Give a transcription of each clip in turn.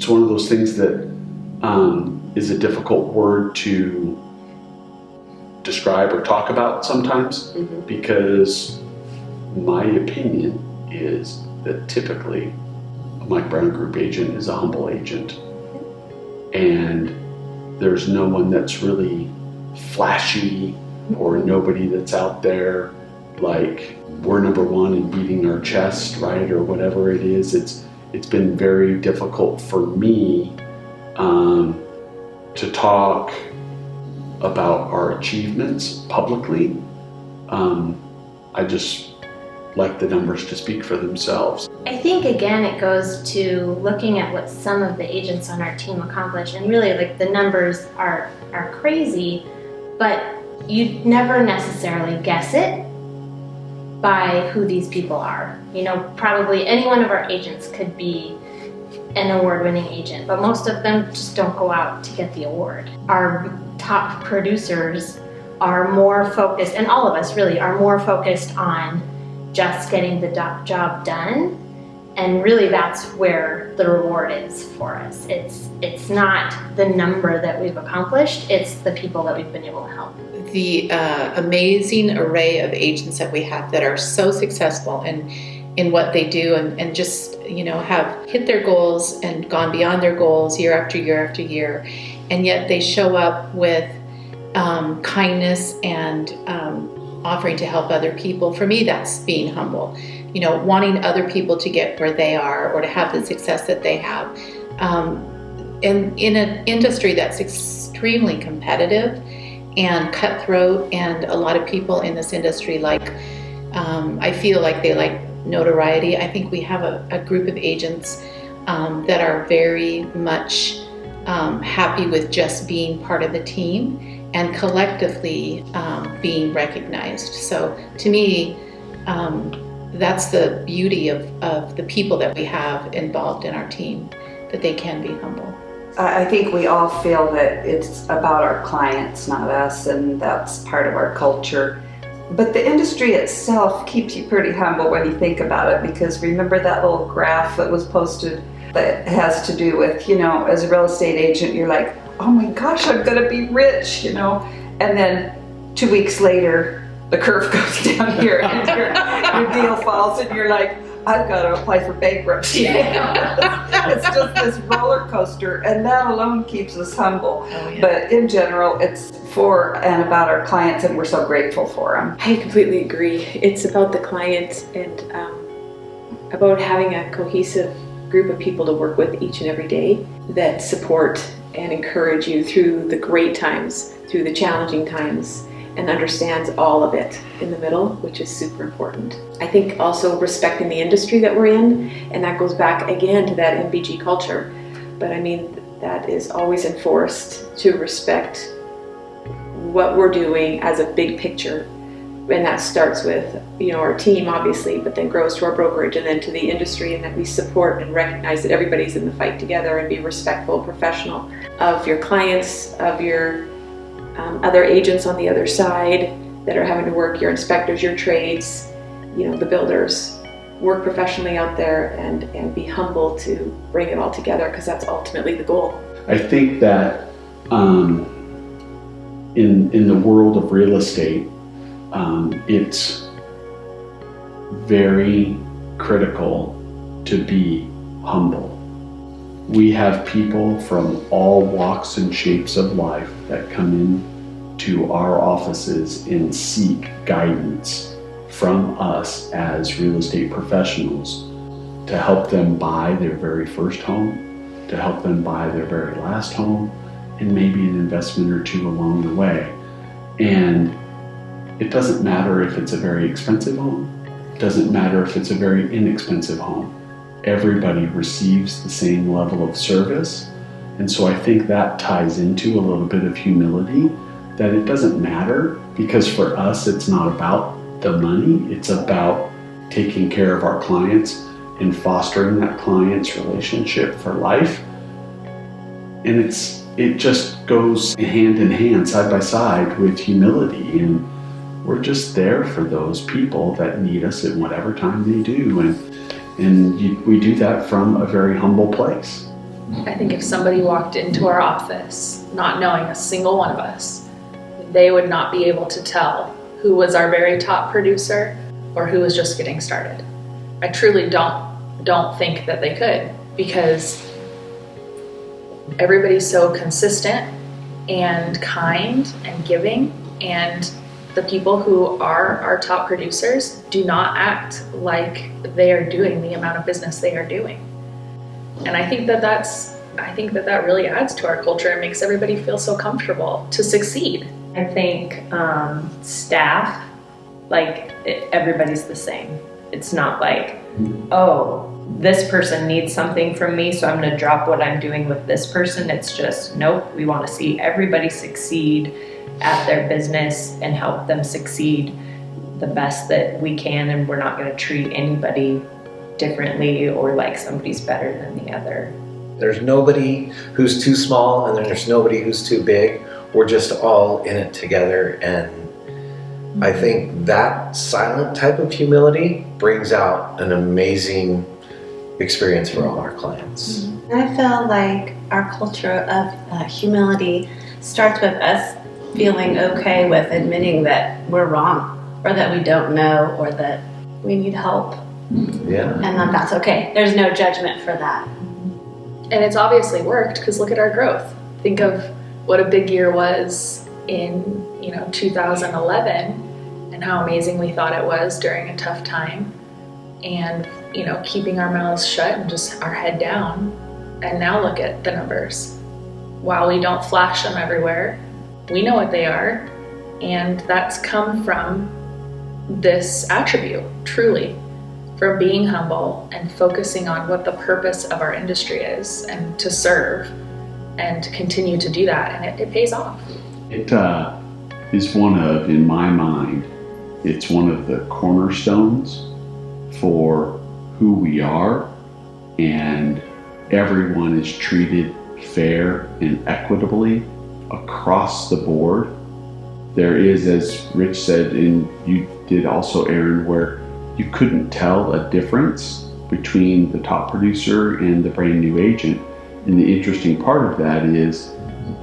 it's one of those things that is a difficult word to describe or talk about sometimes, because my opinion is that typically a Mike Brown Group agent is a humble agent, and there's no one that's really flashy or nobody that's out there like we're number one and beating our chest, right, or whatever it is. It's been very difficult for me to talk about our achievements publicly. I just like the numbers to speak for themselves. I think again it goes to looking at what some of the agents on our team accomplish, and really like the numbers are crazy, but you never necessarily guess it by who these people are. You know, probably any one of our agents could be an award-winning agent, but most of them just don't go out to get the award. Our top producers are more focused, and all of us really are more focused on just getting the job done, and really that's where the reward is for us. It's not the number that we've accomplished, it's the people that we've been able to help. The amazing array of agents that we have that are so successful in what they do, and just, you know, have hit their goals and gone beyond their goals year after year after year, and yet they show up with kindness and offering to help other people. For me, that's being humble. You know, wanting other people to get where they are or to have the success that they have. And in an industry that's extremely competitive and cutthroat, and a lot of people in this industry I feel like they like notoriety. I think we have a group of agents that are very much happy with just being part of the team and collectively being recognized. So to me, that's the beauty of the people that we have involved in our team, that they can be humble. I think we all feel that it's about our clients, not us, and that's part of our culture. But the industry itself keeps you pretty humble when you think about it, because remember that little graph that was posted that has to do with, you know, as a real estate agent, you're like, oh my gosh, I'm gonna be rich, you know, and then 2 weeks later, the curve goes down here and your deal falls and you're like, I've got to apply for bankruptcy. It's just this roller coaster, and that alone keeps us humble. Oh, yeah. But in general, it's for and about our clients, and we're so grateful for them. I completely agree. It's about the client and about having a cohesive group of people to work with each and every day that support and encourage you through the great times, through the challenging times, and understands all of it in the middle, which is super important. I think also respecting the industry that we're in, and that goes back again to that MBG culture. But I mean, that is always enforced to respect what we're doing as a big picture. And that starts with, you know, our team obviously, but then grows to our brokerage and then to the industry, and that we support and recognize that everybody's in the fight together, and be respectful, professional of your clients, of your other agents on the other side that are having to work, your inspectors, your trades, you know, the builders. Work professionally out there and be humble to bring it all together, because that's ultimately the goal. I think that in the world of real estate, it's very critical to be humble. We have people from all walks and shapes of life that come in to our offices and seek guidance from us as real estate professionals to help them buy their very first home, to help them buy their very last home, and maybe an investment or two along the way. And it doesn't matter if it's a very expensive home, it doesn't matter if it's a very inexpensive home. Everybody receives the same level of service. And so I think that ties into a little bit of humility, that it doesn't matter, because for us it's not about the money, it's about taking care of our clients and fostering that client's relationship for life. And it just goes hand in hand, side by side with humility, and we're just there for those people that need us at whatever time they do, and we do that from a very humble place. I think if somebody walked into our office not knowing a single one of us, they would not be able to tell who was our very top producer or who was just getting started. I truly don't think that they could, because everybody's so consistent and kind and giving, and the people who are our top producers do not act like they are doing the amount of business they are doing. And I think that really adds to our culture and makes everybody feel so comfortable to succeed. I think staff, everybody's the same. It's not like, oh, this person needs something from me, so I'm going to drop what I'm doing with this person. It's just, nope, we want to see everybody succeed at their business and help them succeed the best that we can, and we're not going to treat anybody differently or like somebody's better than the other. There's nobody who's too small and there's nobody who's too big. We're just all in it together, and I think that silent type of humility brings out an amazing experience for all our clients. I feel like our culture of humility starts with us feeling okay with admitting that we're wrong, or that we don't know, or that we need help. Yeah. And that's okay. There's no judgment for that. And it's obviously worked, because look at our growth. Think of what a big year was in 2011 and how amazing we thought it was during a tough time, and keeping our mouths shut and just our head down. And now look at the numbers. While we don't flash them everywhere, we know what they are, and that's come from this attribute, truly, from being humble and focusing on what the purpose of our industry is, and to serve and to continue to do that, and it pays off. It is one of, in my mind, it's one of the cornerstones for who we are, and everyone is treated fair and equitably across the board. There is, as Rich said, and you did also, Aaron, where you couldn't tell a difference between the top producer and the brand new agent. And the interesting part of that is,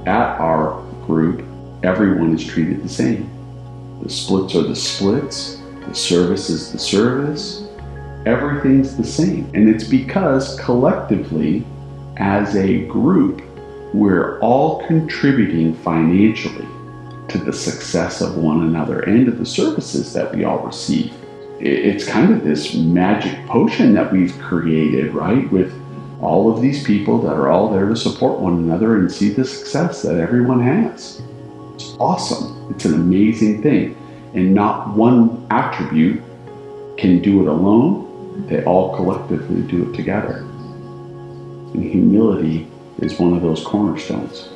at our group, everyone is treated the same. The splits are the splits, the service is the service, everything's the same. And it's because collectively, as a group, we're all contributing financially to the success of one another and to the services that we all receive. It's kind of this magic potion that we've created, right? With all of these people that are all there to support one another and see the success that everyone has. It's awesome. It's an amazing thing. And not one attribute can do it alone. They all collectively do it together. And humility is one of those cornerstones.